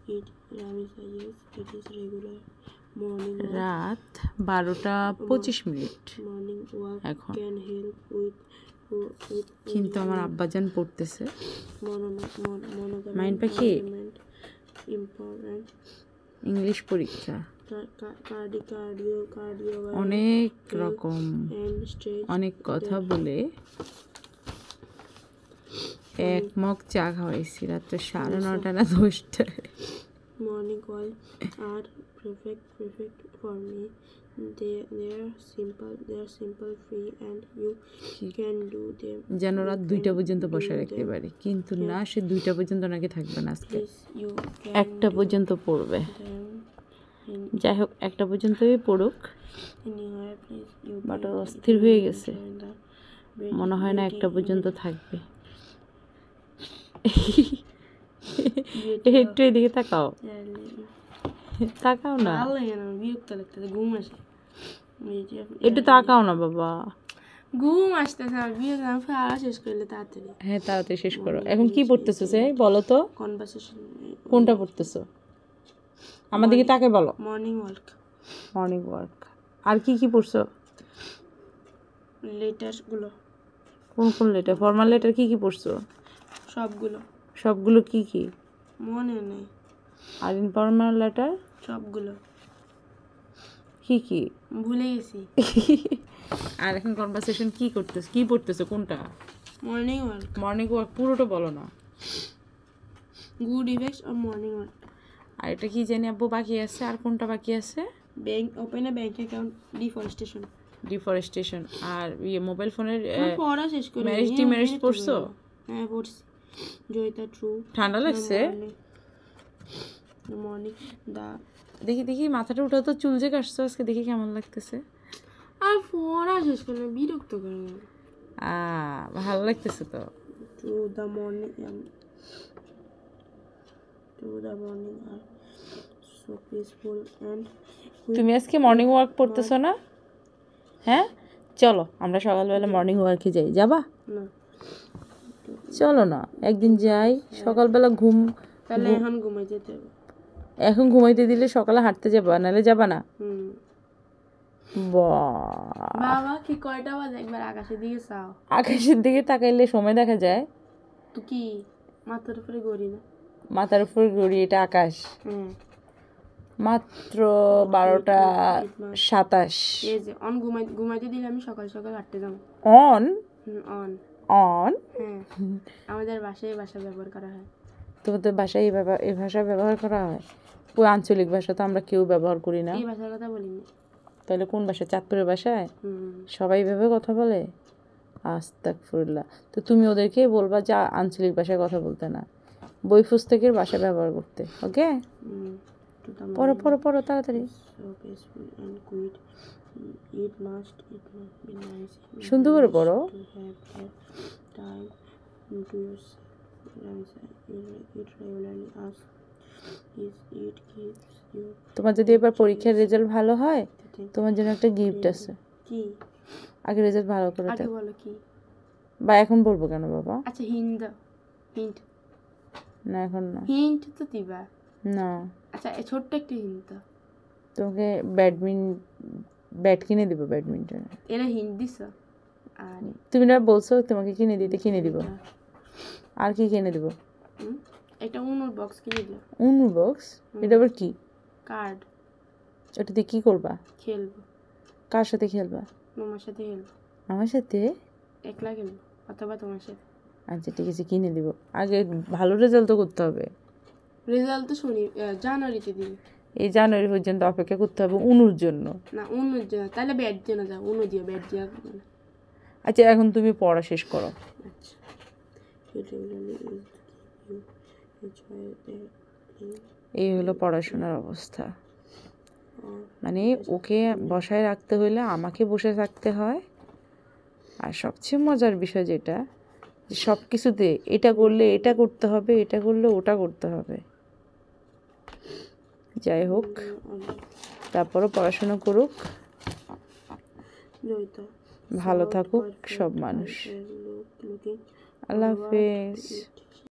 eat Ramisa, yes, it is regular morning walk. রাত 12:25 Morning walk এখন can help with কিন্তু আমার আব্বাজান পড়তেছে মাইন্ড monogamous পাখি important ইংলিশ পরীক্ষা cardio অনেক রকম and stretch অনেক কথা বলে এক মগ চা খাওয়াইছি রাত্রে 9:30 না 10টায় morning walk are perfect for me. They are simple, free, and you can do them. যেন রাত 2টা পর্যন্ত বসে রাখতে পারি কিন্তু না সে 2টা পর্যন্ত নাকি থাকবে না আজকে 1টা পর্যন্ত পড়বে যাই হোক 1টা পর্যন্তই পড়ুক বাট অস্থির হয়ে গেছে মনে হয় না 1টা পর্যন্ত থাকবে একটু এদিকে তাকাও না একটু তাকাও না বাবা ঘুম আসতেছে শেষ করলে তাড়াতাড়ি হ্যাঁ তাড়াতাড়ি শেষ করো এখন কি পড়তেছো সে বলো তো কনভারসেশন কোনটা পড়তেছো আমার দিকে তাকে বলো মর্নিং ওয়াক আর কি পড়ছো লেটারগুলো কোন লেটার ফর্মাল লেটার কি পড়ছো সবগুলো কি মনে নেই আর ইনফর্মাল লেটার সবগুলো কি ভুলে গেছি আর এখন কনভারসেশন কি পড়তেছো কোনটা মর্নিং ওয়াক পুরোটা বলো না good effects of morning walk আর এটা কি জানি আব্বু বাকি আছে আর কোনটা বাকি আছে ওপেন এ ব্যাংক অ্যাকাউন্ট ডিফরেস্টেশন আর মোবাইল ফোনের পড়া শেষ করে ম্যারেজ পড়ছো হ্যাঁ পড়ছি জয়িতা ট্রু ঠান্ডা লাগছে মর্নিং দেখি মাথাটা উঠাও তো চুল যে কাটছো আজকে দেখি কেমন লাগতেছে আর পড়া শেষ করে বিরক্ত করে ভালো লাগতেছে তো টু দ্য মর্নিং আর সো পিসফুল এন্ড তুমি আজকে মর্নিং ওয়াক করতেছো না হ্যাঁ চলো আমরা সকালবেলা মর্নিং ওয়াকে যাই যাবা না চলো না একদিন যাই সকালবেলা তাহলে এখন ঘুমাই যেতে হবে এখন ঘুমাইতে দিলে সকালে হাঁটতে যাবা নাহলে যাবা না বাবা কি কয়টা বাজে একবার আকাশের দিকে চাও আকাশের দিকে তাকাইলে সময় দেখা যায় তো কি মাথার উপরে গড়ি না মাথার উপর গড়ি এটা আকাশ মাত্র 12:27 এই যে অন ঘুমাইতে দিলে আমি সকাল হাঁটতে যাব অন হ্যাঁ আমাদের ভাষা ব্যবহার করা হয় তোমাদের ভাষায় এই ভাষা ব্যবহার করা হয় ওই আঞ্চলিক ভাষা তো আমরা কেউ ব্যবহার করি না এই ভাষার কথা বলি না তাহলে কোন ভাষা চাঁদপুরের ভাষায় সবাই ভাবে কথা বলে আস্তাগফিরুল্লাহ তো তুমি ওদেরকে বলবা যে আঞ্চলিক ভাষায় কথা বলতে না বই পুস্তকের ভাষা ব্যবহার করতে ওকে পড়ো তাড়াতাড়ি সুন্দর করে পড়ো তোমার যদি এবার পরীক্ষার রেজাল্ট ভালো হয় তোমার জন্য একটা গিফট আছে কি আগে রেজাল্ট ভালো করে আগে বলো কি বা এখন বলবো কেন বাবা আচ্ছা হিন্ট না এখন না হিন্ট তো দিবা না আচ্ছা ছোট্ট একটা হিন্ট তোমাকে ব্যাট কিনে দিব ব্যাডমিন্টন এরা হিন্ট দিছো আর তুমি না বলছো তোমাকে কিনে দিব আর কি কিনে দিব একটা উনুর বক্স কিনে দিও উনুর বক্স এটা আবার কি কার্ড ওটা দিয়ে কি করবা খেলবো কার সাথে খেলবা তোমার সাথে খেলবো আমার সাথে একলা খেলবো অথবা তোমার সাথে আচ্ছা ঠিক আছে কিনে দিব আগে ভালো রেজাল্ট তো করতে হবে রেজাল্ট তো জানুয়ারিতে দিবে এই জানুয়ারি পর্যন্ত অপেক্ষা করতে হবে উনুর জন্য না উনুর জন্য তাহলে ব্যাট জন্য যাও উনু দিও ব্যাট দিয়া আচ্ছা এখন তুমি পড়া শেষ করো আচ্ছা এই হলো পড়াশোনার অবস্থা মানে ওকে বসায় রাখতে হলে আমাকে বসে থাকতে হয় আর সবচেয়ে মজার বিষয় যেটা সব কিছুতে এটা করলে এটা করতে হবে এটা করলে ওটা করতে হবে যাই হোক তারপরও পড়াশোনা করুক ভালো থাকুক সব মানুষ আল্লাহ হাফেজ